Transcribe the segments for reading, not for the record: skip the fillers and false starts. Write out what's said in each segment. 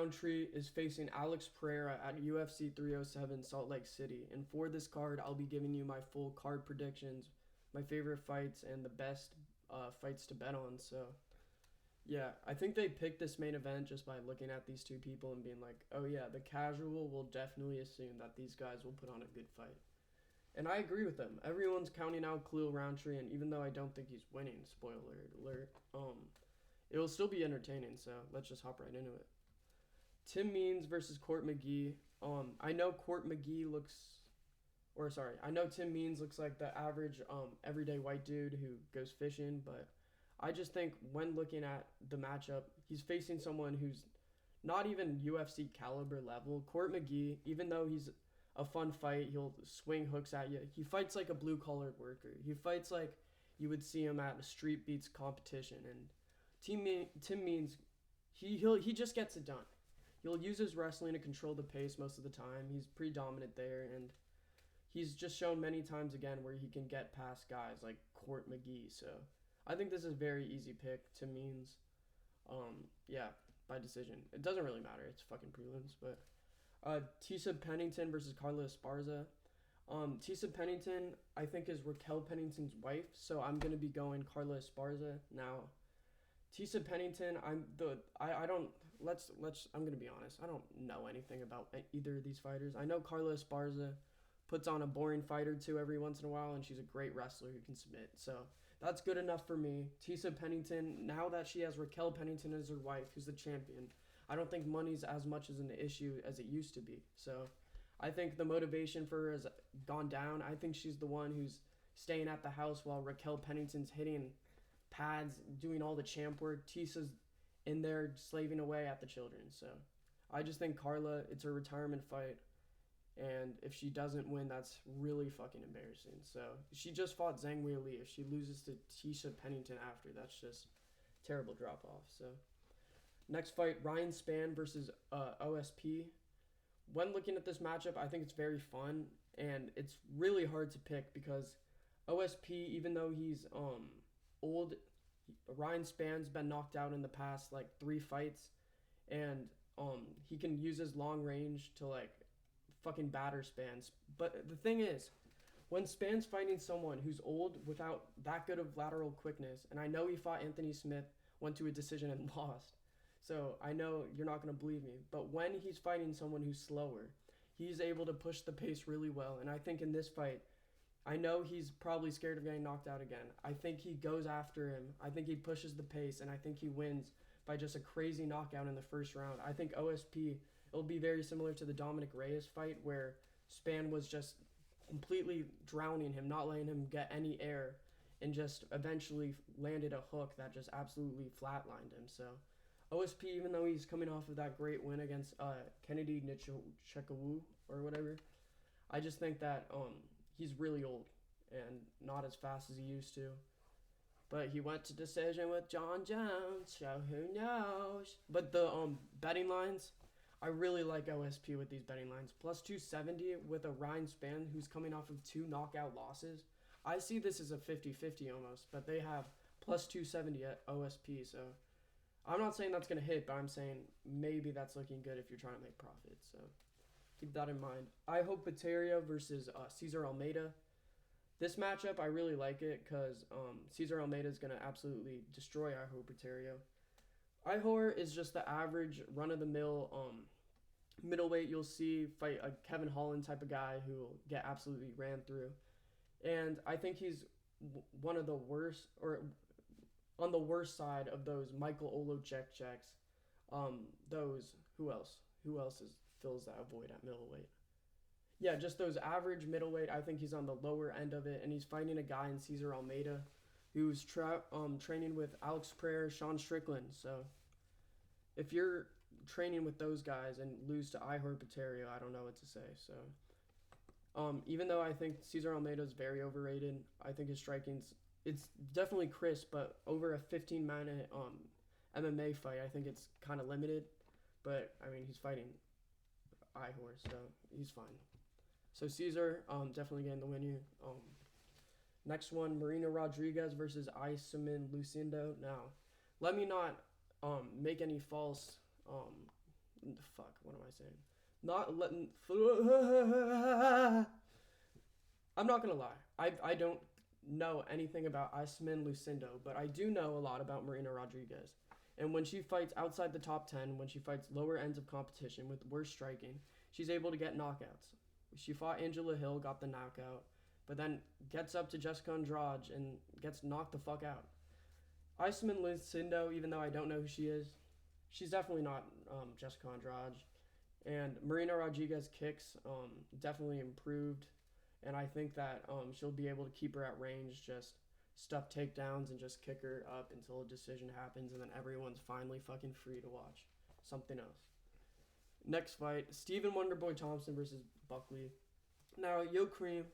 Roundtree is facing Alex Pereira at UFC 307 Salt Lake City. And for this card, I'll be giving you my full card predictions, my favorite fights, and the best fights to bet on. So, yeah, I think they picked this main event just by looking at these two people and being like, oh, yeah, the casual will definitely assume that these guys will put on a good fight. And I agree with them. Everyone's counting out Khalil Roundtree, and even though I don't think he's winning, spoiler alert, it will still be entertaining. So let's just hop right into it. Tim Means versus Court McGee. I know Court McGee looks, or sorry, I know Tim Means looks like the average everyday white dude who goes fishing, but I just think when looking at the matchup, he's facing someone who's not even UFC caliber level. Court McGee, even though he's a fun fight, he'll swing hooks at you. He fights like a blue collar worker. He fights like you would see him at a street beats competition. And Tim Means, he just gets it done. He'll use his wrestling to control the pace most of the time. He's pretty dominant there, and he's just shown many times again where he can get past guys like Court McGee. So I think this is a very easy pick. Tim Means, yeah, by decision. It doesn't really matter. It's fucking prelims, but Tisa Pennington versus Carla Esparza. Tisa Pennington, I think, is Raquel Pennington's wife, so I'm gonna be going Carla Esparza. Now, Tisa Pennington, I'm gonna be honest. I don't know anything about either of these fighters. I know Carla Esparza puts on a boring fight or two every once in a while, and she's a great wrestler who can submit. So that's good enough for me. Tisa Pennington, now that she has Raquel Pennington as her wife, who's the champion, I don't think money's as much as an issue as it used to be. So I think the motivation for her has gone down. I think she's the one who's staying at the house while Raquel Pennington's hitting pads, doing all the champ work. Tisa's in there slaving away at the children. So I just think Carla, it's her retirement fight. And if she doesn't win, that's really fucking embarrassing. So she just fought Zhang Weili. If she loses to Tisa Pennington after, that's just terrible drop off. So next fight, Ryan Spann versus OSP. When looking at this matchup, I think it's very fun, and it's really hard to pick because OSP, even though he's old, Ryan Spann's been knocked out in the past like 3 fights, and he can use his long range to like fucking batter Spans. But the thing is, when Span's fighting someone who's old without that good of lateral quickness, and I know he fought Anthony Smith, went to a decision and lost, so I know you're not going to believe me, but when he's fighting someone who's slower, he's able to push the pace really well. And I think in this fight, I know he's probably scared of getting knocked out again. I think he goes after him. I think he pushes the pace, and I think he wins by just a crazy knockout in the first round. I think OSP, it'll be very similar to the Dominic Reyes fight where Spann was just completely drowning him, not letting him get any air, and just eventually landed a hook that just absolutely flatlined him. So OSP, even though he's coming off of that great win against Kennedy Nchekwu or whatever, I just think that he's really old and not as fast as he used to. But he went to decision with John Jones, so who knows? But the betting lines, I really like OSP with these betting lines. Plus 270 with a Ryan Spann who's coming off of 2 knockout losses. I see this as a 50-50 almost, but they have plus 270 at OSP, so I'm not saying that's going to hit, but I'm saying maybe that's looking good if you're trying to make profit. So keep that in mind. I hope Pateria versus Cesar Almeida. This matchup, I really like it because Cesar Almeida is going to absolutely destroy Iho Pateria. Ihor is just the average run-of-the-mill middleweight you'll see fight a Kevin Holland type of guy who will get absolutely ran through. And I think he's one of the worst, or on the worst side of those Michael Olojekcheks. Those, who else? Who else fills that void at middleweight? Yeah, just those average middleweight. I think he's on the lower end of it, and he's fighting a guy in Cesar Almeida who's training with Alex Pereira, Sean Strickland. So if you're training with those guys and lose to Ihor Pateria, I don't know what to say. So even though I think Cesar Almeida is very overrated, I think his striking's, it's definitely crisp, but over a 15-minute MMA fight, I think it's kind of limited. But I mean, he's fighting Ihor, so he's fine. So Cesar, definitely getting the win here. Next one, Marina Rodriguez versus Iseman Lucindo. Now, let me not make any false fuck, what am I saying? Not letting. I'm not gonna lie. I don't know anything about Iceman Lucindo, but I do know a lot about Marina Rodriguez. And when she fights outside the top 10, when she fights lower ends of competition with worse striking, she's able to get knockouts. She fought Angela Hill, got the knockout, but then gets up to Jessica Andrade and gets knocked the fuck out. Iceman Lucindo, even though I don't know who she is, she's definitely not Jessica Andrade. And Marina Rodriguez kicks definitely improved, and I think that she'll be able to keep her at range, just stuff takedowns and just kick her up until a decision happens, and then everyone's finally fucking free to watch something else. Next fight, Stephen Wonderboy Thompson versus Buckley. Now, Yo Cream,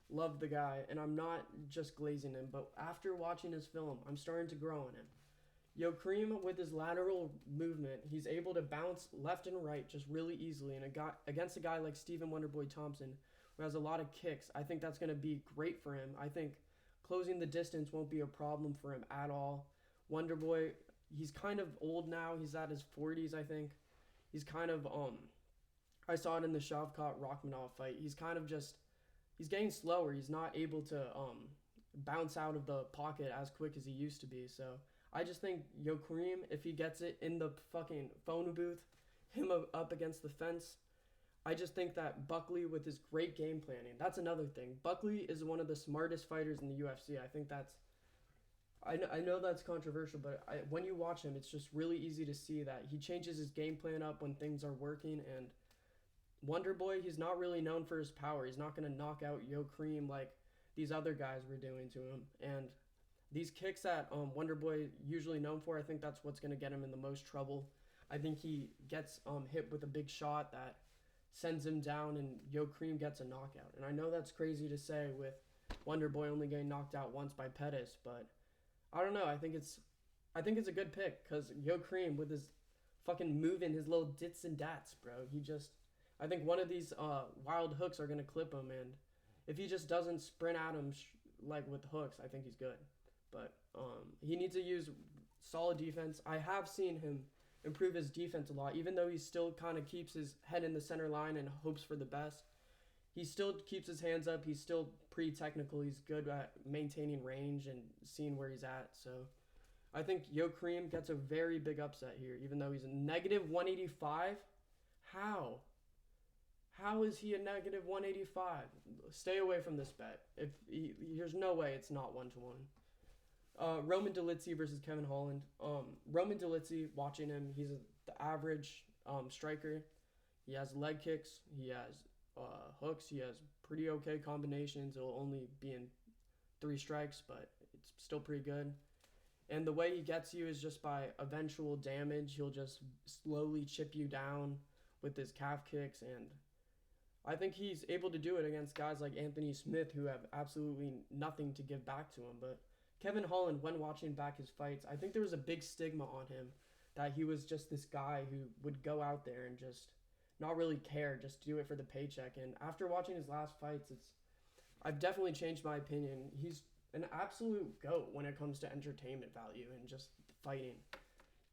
loved the guy, and I'm not just glazing him, but after watching his film, I'm starting to grow on him. Yo Cream, with his lateral movement, he's able to bounce left and right just really easily. And against a guy like Stephen Wonderboy Thompson, who has a lot of kicks, I think that's going to be great for him. I think closing the distance won't be a problem for him at all. Wonderboy, he's kind of old now. He's at his 40s, I think. He's kind of, I saw it in the Shavkat Rachmanov fight. He's kind of just, he's getting slower. He's not able to bounce out of the pocket as quick as he used to be. So I just think Yo Kareem, if he gets it in the fucking phone booth, him up against the fence, I just think that Buckley, with his great game planning, that's another thing. Buckley is one of the smartest fighters in the UFC. I think that's, I know that's controversial, but when you watch him, it's just really easy to see that he changes his game plan up when things are working. And Wonderboy, he's not really known for his power. He's not going to knock out Yo Cream like these other guys were doing to him. And these kicks that Wonderboy usually known for, I think that's what's going to get him in the most trouble. I think he gets hit with a big shot that sends him down, and Yo Cream gets a knockout. And I know that's crazy to say with Wonderboy only getting knocked out once by Pettis, but I don't know. I think it's a good pick because Yo Cream, with his fucking moving, his little dits and dats, bro. I think one of these wild hooks are gonna clip him, and if he just doesn't sprint at him like with hooks, I think he's good. But he needs to use solid defense. I have seen him improve his defense a lot, even though he still kind of keeps his head in the center line and hopes for the best. He still keeps his hands up. He's still pretty technical. He's good at maintaining range and seeing where he's at. So I think Yo Cream gets a very big upset here, even though he's a negative 185. How? How is he a negative 185? Stay away from this bet. There's no way it's not 1-1. Roman Dolidze versus Kevin Holland. Roman Dolidze, watching him, he's the average striker. He has leg kicks. He has hooks. He has pretty okay combinations. It'll only be in 3 strikes, but it's still pretty good. And the way he gets you is just by eventual damage. He'll just slowly chip you down with his calf kicks, and I think he's able to do it against guys like Anthony Smith, who have absolutely nothing to give back to him. But Kevin Holland, when watching back his fights, I think there was a big stigma on him that he was just this guy who would go out there and just not really care, just do it for the paycheck. And after watching his last fights, I've definitely changed my opinion. He's an absolute GOAT when it comes to entertainment value and just fighting.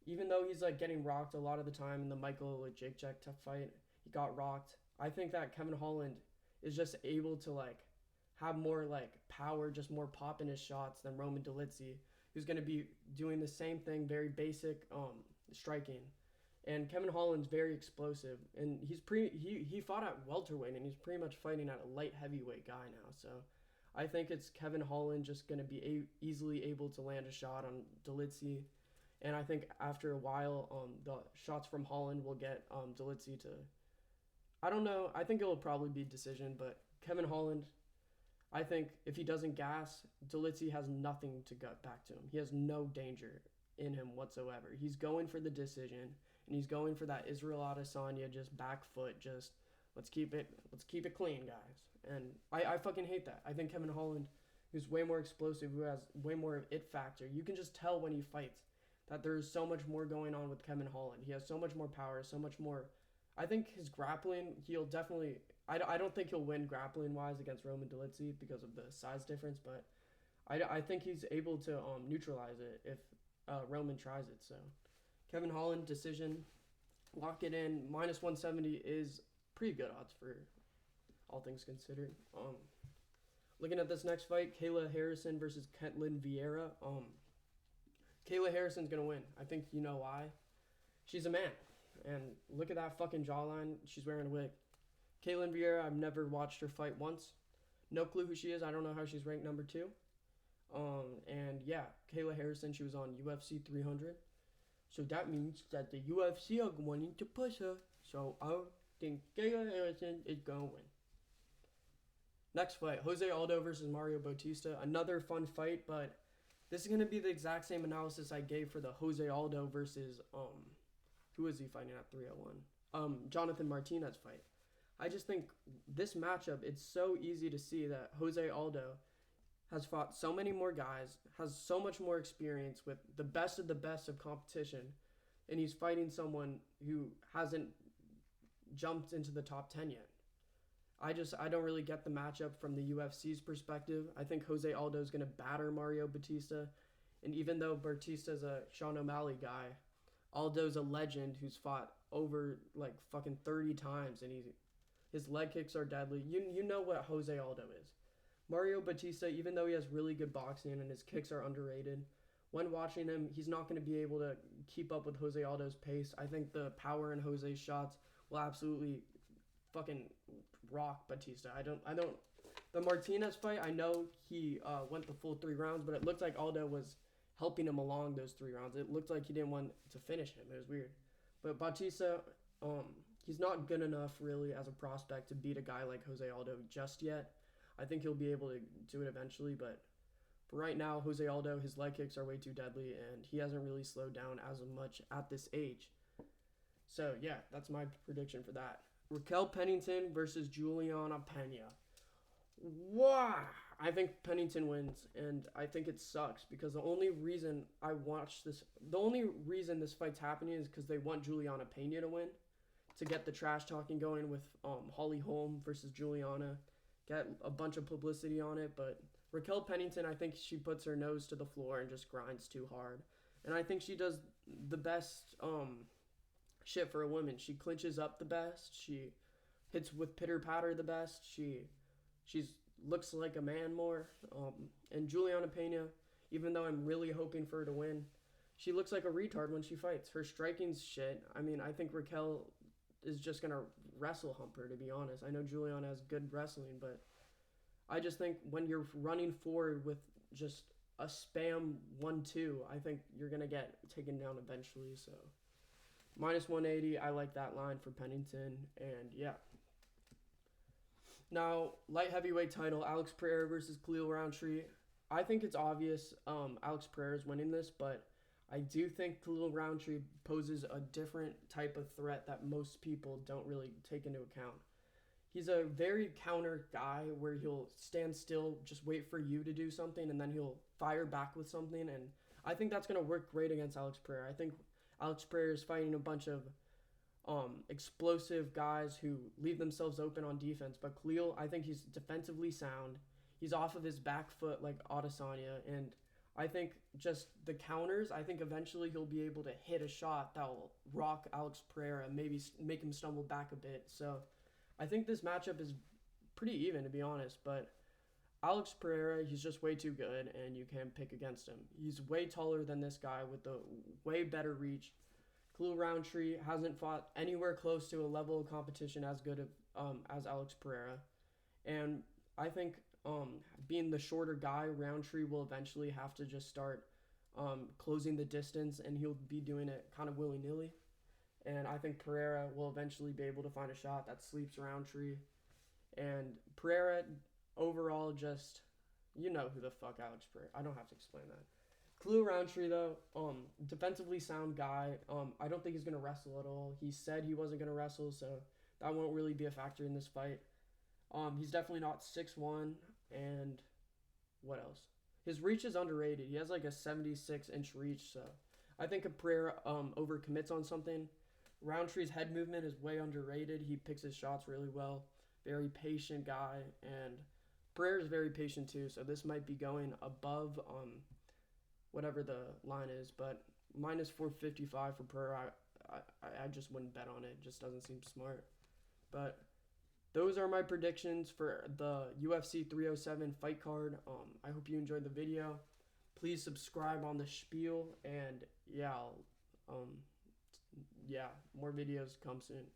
Even though he's like getting rocked a lot of the time in the Michael Jake tough fight, he got rocked. I think that Kevin Holland is just able to like have more like power, just more pop in his shots than Roman Dolidze, who's going to be doing the same thing, very basic striking. And Kevin Holland's very explosive, and he fought at welterweight, and he's pretty much fighting at a light heavyweight guy now. So I think it's Kevin Holland just going to be easily able to land a shot on Dolidze. And I think after a while, the shots from Holland will get Dolidze to, I don't know, I think it will probably be decision, but Kevin Holland, I think if he doesn't gas, Dolidze has nothing to gut back to him. He has no danger in him whatsoever. He's going for the decision, and he's going for that Israel Adesanya just back foot, just let's keep it clean, guys. And I fucking hate that. I think Kevin Holland, who's way more explosive, who has way more of it factor, you can just tell when he fights that there's so much more going on with Kevin Holland. He has so much more power, so much more. I think his grappling, he'll definitely, I don't think he'll win grappling-wise against Roman Dolidze because of the size difference, but I think he's able to neutralize it if Roman tries it. So Kevin Holland, decision. Lock it in. Minus 170 is pretty good odds for all things considered. Looking at this next fight, Kayla Harrison versus Ketlin Vieira. Kayla Harrison's gonna win. I think you know why. She's a man, and look at that fucking jawline. She's wearing a wig. Caitlin Vieira, I've never watched her fight once. No clue who she is. I don't know how she's ranked number 2. And yeah, Kayla Harrison, she was on UFC 300. So that means that the UFC are wanting to push her. So I think Kayla Harrison is gonna win. Next fight, Jose Aldo versus Mario Bautista. Another fun fight, but this is gonna be the exact same analysis I gave for the Jose Aldo versus who is he fighting at 301? Jonathan Martinez fight. I just think this matchup, it's so easy to see that Jose Aldo has fought so many more guys, has so much more experience with the best of competition, and he's fighting someone who hasn't jumped into the top 10 yet. I don't really get the matchup from the UFC's perspective. I think Jose Aldo is going to batter Mario Bautista, and even though Bautista's a Sean O'Malley guy, Aldo's a legend who's fought over like fucking 30 times, and his leg kicks are deadly. You know what Jose Aldo is. Mario Bautista, even though he has really good boxing and his kicks are underrated, when watching him, he's not going to be able to keep up with Jose Aldo's pace. I think the power in Jose's shots will absolutely fucking rock Bautista. I don't. The Martinez fight, I know he went the full 3 rounds, but it looked like Aldo was helping him along those 3 rounds. It looked like he didn't want to finish him. It was weird. But Bautista, he's not good enough really as a prospect to beat a guy like Jose Aldo just yet. I think he'll be able to do it eventually, but for right now, Jose Aldo, his leg kicks are way too deadly, and he hasn't really slowed down as much at this age. So yeah, that's my prediction for that. Raquel Pennington versus Juliana Pena. Wow! I think Pennington wins, and I think it sucks because the only reason this fight's happening is because they want Juliana Pena to win, to get the trash talking going with Holly Holm versus Juliana, get a bunch of publicity on it. But Raquel Pennington, I think she puts her nose to the floor and just grinds too hard, and I think she does the best shit for a woman. She clinches up the best. She hits with pitter patter the best. She's looks like a man more. And Juliana Pena, even though I'm really hoping for her to win, she looks like a retard when she fights. Her striking's shit. I mean, I think Raquel is just gonna wrestle hump her, to be honest. I know Juliana has good wrestling, but I just think when you're running forward with just a spam 1-2, I think you're gonna get taken down eventually. So minus 180, I like that line for Pennington, and yeah. Now, light heavyweight title, Alex Pereira versus Khalil Roundtree. I think it's obvious Alex Pereira is winning this, but I do think Khalil Roundtree poses a different type of threat that most people don't really take into account. He's a very counter guy where he'll stand still, just wait for you to do something, and then he'll fire back with something, and I think that's going to work great against Alex Pereira. I think Alex Pereira is fighting a bunch of explosive guys who leave themselves open on defense. But Khalil, I think he's defensively sound. He's off of his back foot like Adesanya. And I think just the counters, I think eventually he'll be able to hit a shot that will rock Alex Pereira and maybe make him stumble back a bit. So I think this matchup is pretty even, to be honest. But Alex Pereira, he's just way too good, and you can't pick against him. He's way taller than this guy with the way better reach. Khalil Roundtree hasn't fought anywhere close to a level of competition as good as Alex Pereira. And I think being the shorter guy, Roundtree will eventually have to just start closing the distance, and he'll be doing it kind of willy-nilly. And I think Pereira will eventually be able to find a shot that sleeps Roundtree. And Pereira, overall, just, you know who the fuck Alex Pereira. I don't have to explain that. Khalil Roundtree, though, defensively sound guy. I don't think he's going to wrestle at all. He said he wasn't going to wrestle, so that won't really be a factor in this fight. He's definitely not 6'1", and what else? His reach is underrated. He has like a 76-inch reach, so I think if Pereira overcommits on something. Roundtree's head movement is way underrated. He picks his shots really well. Very patient guy, and Pereira's very patient too, so this might be going above whatever the line is, but minus 455 for Pereira, I just wouldn't bet on it. It just doesn't seem smart. But those are my predictions for the UFC 307 fight card. I hope you enjoyed the video. Please subscribe on the spiel, and yeah, more videos come soon.